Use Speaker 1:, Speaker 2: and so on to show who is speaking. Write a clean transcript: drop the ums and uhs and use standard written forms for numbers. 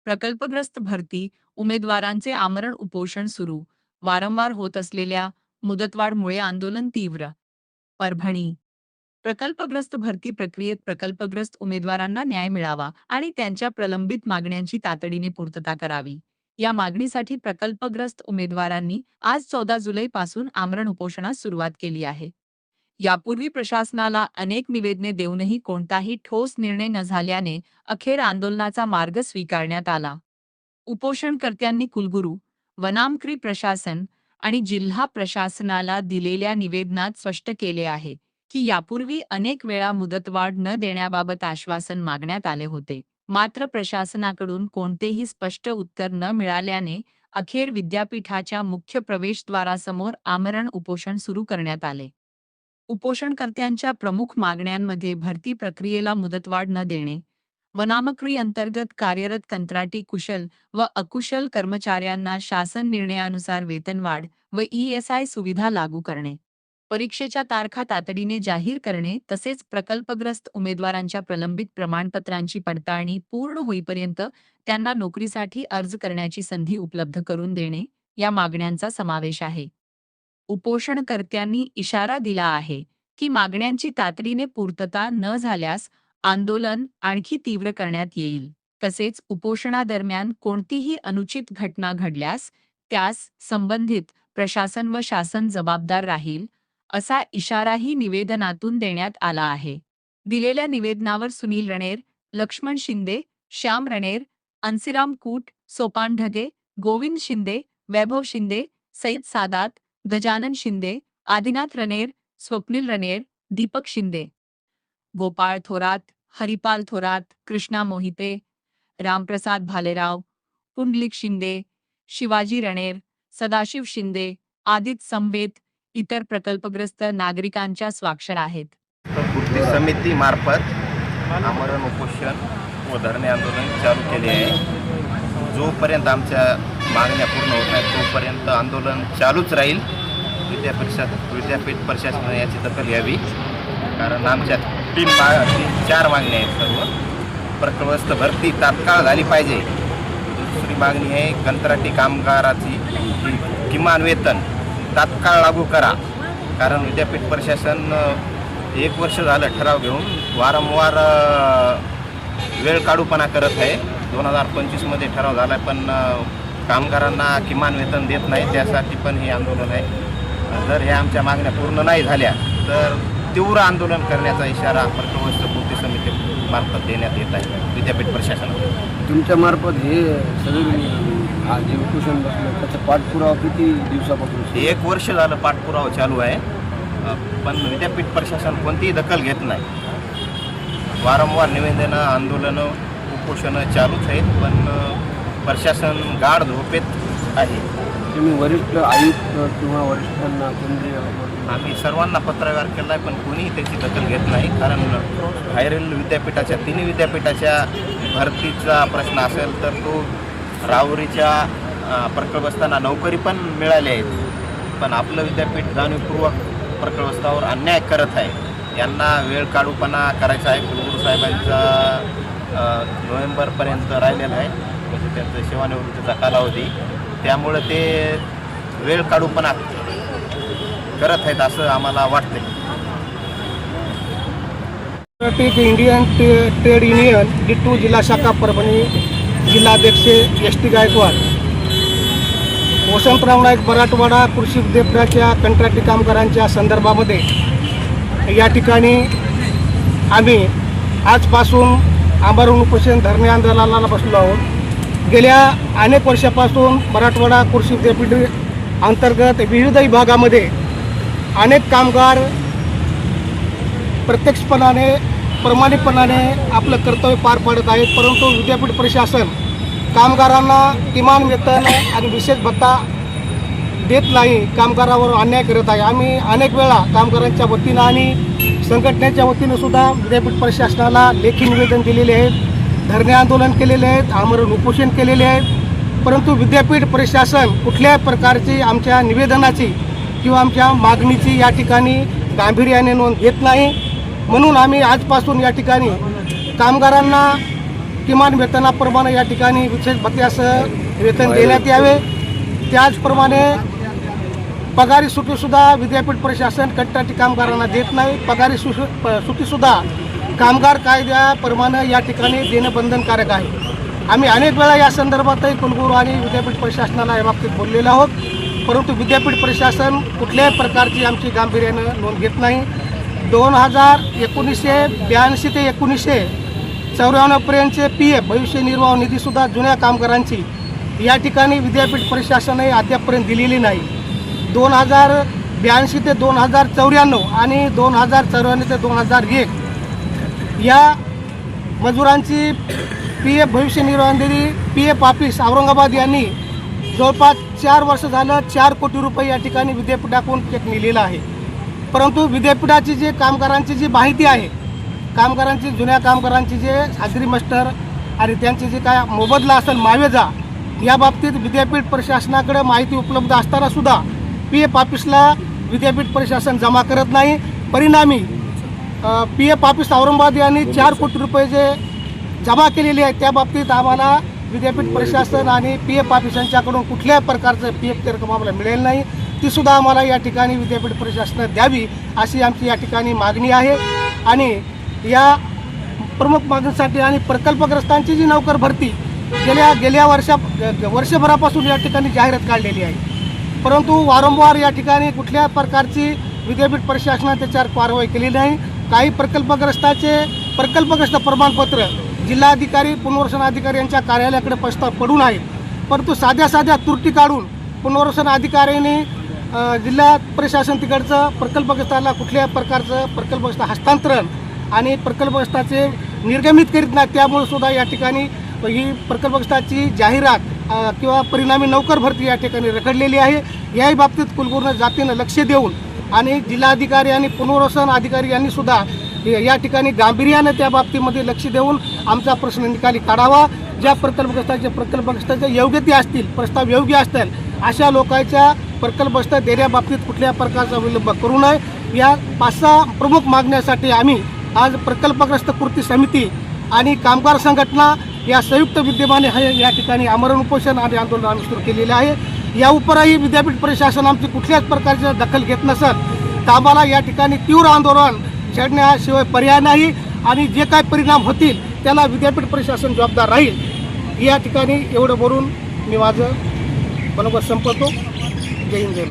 Speaker 1: प्रकल्पग्रस्त भरती उमेदवारांचे आमरण उपोषण सुरू. वारंवार होत असलेल्या मुदतवाढमुळे आंदोलन तीव्र. परभणी. प्रकल्पग्रस्त भरती प्रक्रियेत प्रकल्पग्रस्त उमेदवारांना न्याय मिळावा आणि त्यांच्या प्रलंबित मागण्यांची तातडीने पूर्तता करावी. या मागणीसाठी प्रकल्पग्रस्त उमेदवारांनी आज 14 जुलैपासून आमरण उपोषणास सुरुवात केली आहे. यापूर्वी प्रशासनाला अनेक निवेदने देऊनही कोणताही ठोस निर्णय न झाल्याने अखेर आंदोलनाचा मार्ग स्वीकारण्यात आला. उपोषणकर्त्यांनी कुलगुरू, वनामक्री प्रशासन आणि जिल्हा प्रशासनाला दिलेल्या निवेदनात स्पष्ट केले आहे की यापूर्वी अनेक वेळा मुदतवाढ न देण्याबाबत आश्वासन मागण्यात आले होते. मात्र प्रशासनाकडून कोणतेही स्पष्ट उत्तर न मिळाल्याने अखेर विद्यापीठाच्या मुख्य प्रवेशद्वारासमोर आमरण उपोषण सुरू करण्यात आले. उपोषणकर्त्यांच्या प्रमुख मागण्यांमध्ये भरती प्रक्रियेला मुदतवाढ न देणे, वनामक्री अंतर्गत कार्यरत कंत्राटी कुशल व अकुशल कर्मचाऱ्यांना शासन निर्णयानुसार वेतनवाढ व ESI सुविधा लागू करणे, परीक्षेच्या तारखा तातडीने जाहीर करणे तसेच प्रकल्पग्रस्त उमेदवारांच्या प्रलंबित प्रमाणपत्रांची पडताळणी पूर्ण होईपर्यंत त्यांना नोकरीसाठी अर्ज करण्याची संधी उपलब्ध करून देणे या मागण्यांचा समावेश आहे. उपोषणकर्त्यांनी इशारा दिला आहे की मागण्यांची तातडीने पूर्तता न झाल्यास आंदोलन आणखी तीव्र करण्यात येईल. तसेच उपोषणादरम्यान कोणतीही अनुचित घटना घडल्यास त्यास संबंधित प्रशासन व शासन जबाबदार राहील, असा इशाराही निवेदनातून देण्यात आला आहे. दिलेल्या निवेदनावर सुनील रणेर, लक्ष्मण शिंदे, श्याम रणेर, अन्सीराम कूट, सोपान ढगे, गोविंद शिंदे, वैभव शिंदे, सईद सादात, गजानन शिंदे, आदिनाथ रणेर, स्वप्नील रणेर, दीपक शिंदे, गोपाळ थोरात, हरिपाल थोरात, कृष्णा मोहिते, रामप्रसाद भालेराव, पुंडलिक शिंदे, शिवाजी रणेर, सदाशिव शिंदे, आदित्य संवेद इतर प्रकल्पग्रस्त नागरिकांच्या स्वाक्षर आहेत.
Speaker 2: कृती समिती मार्फत आमरण उपोषण व धरणे आंदोलन चालू केले आहे. जोपर्यंत मागण्या पूर्ण होत नाहीत तोपर्यंत आंदोलन चालूच राहील. विद्यापीठ प्रशासनाने याची दखल घ्यावी, कारण आमच्या 4 मागण्या आहेत. सर्व प्रकल्पग्रस्त भरती तात्काळ झाली पाहिजे. दुसरी मागणी आहे कंत्राटी कामगाराची किमान वेतन तात्काळ लागू करा, कारण विद्यापीठ प्रशासन 1 वर्ष झालं ठराव घेऊन वारंवार वेळ काढूपणा करत आहे. 2025मध्ये ठराव झाला आहे पण कामगारांना किमान वेतन देत नाही. त्यासाठी पण हे आंदोलन आहे. जर ह्या आमच्या मागण्या पूर्ण नाही झाल्या तर तीव्र आंदोलन करण्याचा इशारा प्रकल्पग्रस्त कृती समितीमार्फत देण्यात येत आहे विद्यापीठ प्रशासनाला.
Speaker 3: तुमच्या मार्फत हे सगळे जे उपोषण बसलं त्याचा पाठपुरावा किती दिवसापासून?
Speaker 2: 1 वर्ष झालं पाठपुरावा चालू आहे, पण विद्यापीठ प्रशासन कोणतीही दखल घेत नाही. वारंवार निवेदनं, आंदोलनं, उपोषणं चालूच आहेत, पण प्रशासन गाढ झोपेत आहे.
Speaker 3: तुम्ही वरिष्ठ आयुक्त किंवा वरिष्ठांना केंद्रीय
Speaker 2: आम्ही सर्वांना पत्रव्यवहार केला आहे, पण कोणीही त्याची दखल घेत नाही. कारण बाहेरील विद्यापीठाच्या 3 विद्यापीठाच्या भरतीचा प्रश्न असेल तर तो राहुरीच्या प्रकल्पग्रस्तांना नोकरी पण मिळाली आहेत, पण आपलं विद्यापीठ जाणीवपूर्वक प्रकल्पग्रस्तावर अन्याय करत आहे. यांना वेळ काढूपणा करायचा आहे. कुलगुरू साहेबांचा नोव्हेंबरपर्यंत राहिलेला आहे, म्हणजे त्यांचा सेवानिवृत्तीचा कालावधी. त्यामुळे ते वेळ काढूपणा करत आहेत असं आम्हाला वाटते.
Speaker 4: इंडियन ट्रेड युनियन D2 जिल्हा शाखा परभणी, जिल्हाध्यक्ष ST गायकवाड. वसंतराव नाईक मराठवाडा कृषी विद्यापीठाच्या कंत्राटी कामगारांच्या संदर्भामध्ये या ठिकाणी आम्ही आजपासून आमरण उपोषण धरणे आंदोलनाला बसलो आहोत. गेल्या अनेक वर्षापासून मराठवाडा कृषी विद्यापीठ अंतर्गत विविध विभागामध्ये अनेक कामगार प्रत्यक्षपणाने प्रामाणिकपणाने आपलं कर्तव्य पार पाडत आहेत, परंतु विद्यापीठ प्रशासन कामगारांना किमान वेतन आणि विशेष भत्ता देत नाही, कामगारावर अन्याय करत आहे. आम्ही अनेक वेळा कामगारांच्या वतीनं आणि संघटनेच्या वतीनं सुद्धा विद्यापीठ प्रशासनाला लेखी निवेदन दिलेले आहेत, धरणे आंदोलन केलेले आहेत, आमरण उपोषण केलेले आहेत, परंतु विद्यापीठ प्रशासन कुठल्याही प्रकारची आमच्या निवेदनाची किंवा आमच्या मागणीची या ठिकाणी गांभीर्याने नोंद घेत नाही. म्हणून आम्ही आजपासून या ठिकाणी कामगारांना किमान वेतनाप्रमाणे या ठिकाणी विशेष भत्त्यासह वेतन देण्यात यावे. त्याचप्रमाणे पगारी सुट्टीसुद्धा विद्यापीठ प्रशासन कंत्राटी कामगारांना देत नाही. पगारी सुट्टीसुद्धा कामगार कायद्याप्रमाणे या ठिकाणी देणं बंधनकारक आहे. आम्ही अनेक वेळा या संदर्भातही कुलगुरू आणि विद्यापीठ प्रशासनाला या बाबतीत बोललेलो आहोत, परंतु विद्यापीठ प्रशासन कुठल्याही प्रकारची आमची गांभीर्यानं नोंद घेत नाही. 1982 ते 1994 पर्यंतचे PF भविष्य निर्वाह निधीसुद्धा जुन्या कामगारांची या ठिकाणी विद्यापीठ प्रशासनही अद्यापपर्यंत दिलेली नाही. 2082 ते 2094 आणि 2094 ते 2001 या मजुरांची PF भविष्य निर्वाह निधी PF ऑफिस औरंगाबाद यांनी जवळपास 4 वर्ष झालं 4 कोटी रुपये या ठिकाणी विद्यापीठाकडून चेक नेलेला आहे. परंतु विद्यापीठाची जे कामगारांची जी माहिती आहे, कामगारांची जुन्या कामगारांची जे हाजरी मास्टर आणि त्यांची जे काय मोबदला असेल मावेजा, या बाबतीत विद्यापीठ प्रशासनाकडे माहिती उपलब्ध असताना सुद्धा PF ऑफिसला विद्यापीठ प्रशासन जमा करत नाही. परिणामी PF ऑफिस औरंगाबाद यांनी 4 कोटी रुपये जे जमा केलेले आहेत त्या बाबतीत आम्हाला विद्यापीठ प्रशासन आणि PF ऑफिसांच्याकडून कुठल्याही प्रकारचं PF रक्कम आम्हाला मिळेल नाही. ती सुद्धा आम्हाला या ठिकाणी विद्यापीठ प्रशासनात द्यावी अशी आमची या ठिकाणी मागणी आहे. आणि या प्रमुख मागणीसाठी आणि प्रकल्पग्रस्तांची जी नोकर भरती गेल्या वर्षभरापासून या ठिकाणी जाहिरात काढलेली आहे, परंतु वारंवार या ठिकाणी कुठल्या प्रकारची विद्यापीठ प्रशासनाने त्याच्यावर कारवाई केली नाही. काही प्रकल्पग्रस्त प्रमाणपत्र जिल्हाधिकारी पुनर्वसन अधिकारी यांच्या कार्यालयाकडे प्रस्ताव पडून आहेत, परंतु साध्या त्रुटी काढून पुनर्वसन अधिकाऱ्यांनी जिल्हा प्रशासन तिकडचं प्रकल्पग्रस्ताला कुठल्याही प्रकारचं प्रकल्पग्रस्त हस्तांतरण आणि प्रकल्पग्रस्ताचे निर्गमित करीत नाही. त्यामुळे सुद्धा या ठिकाणी ही प्रकल्पग्रस्ताची जाहिरात किंवा परिणामी नोकर भरती या ठिकाणी रखडलेली आहे. याही बाबतीत कुलगुरूनं जातीनं लक्ष देऊन आणि जिल्हाधिकारी आणि पुनर्वसन अधिकारी यांनी सुद्धा या ठिकाणी गांभीर्यानं त्या बाबतीमध्ये लक्ष देऊन आमचा प्रश्न निकाली काढावा. ज्या प्रकल्पग्रस्ताच्या योग्य ते असतील, प्रस्ताव योग्य असतील, अशा लोकांच्या प्रकल्पग्रस्त देण्याबाबतीत कुठल्या प्रकारचा विलंब करू नये. या 5-6 प्रमुख मागण्यासाठी आम्ही आज प्रकल्पग्रस्त कृती समिती आणि कामगार संघटना या संयुक्त विद्यमाने या ठिकाणी आमरण उपोषण आणि आंदोलन आम्ही सुरू केलेले आहे. या उपरही विद्यापीठ प्रशासन आमची कुठल्याच प्रकारची दखल घेत नसत तर आम्हाला या ठिकाणी तीव्र आंदोलन छेडण्याशिवाय पर्याय नाही. आणि जे काय परिणाम होतील त्याला विद्यापीठ प्रशासन जबाबदार राहील. या ठिकाणी एवढं बोलून मी माझं मनोगत संपवतो. जय हिंद.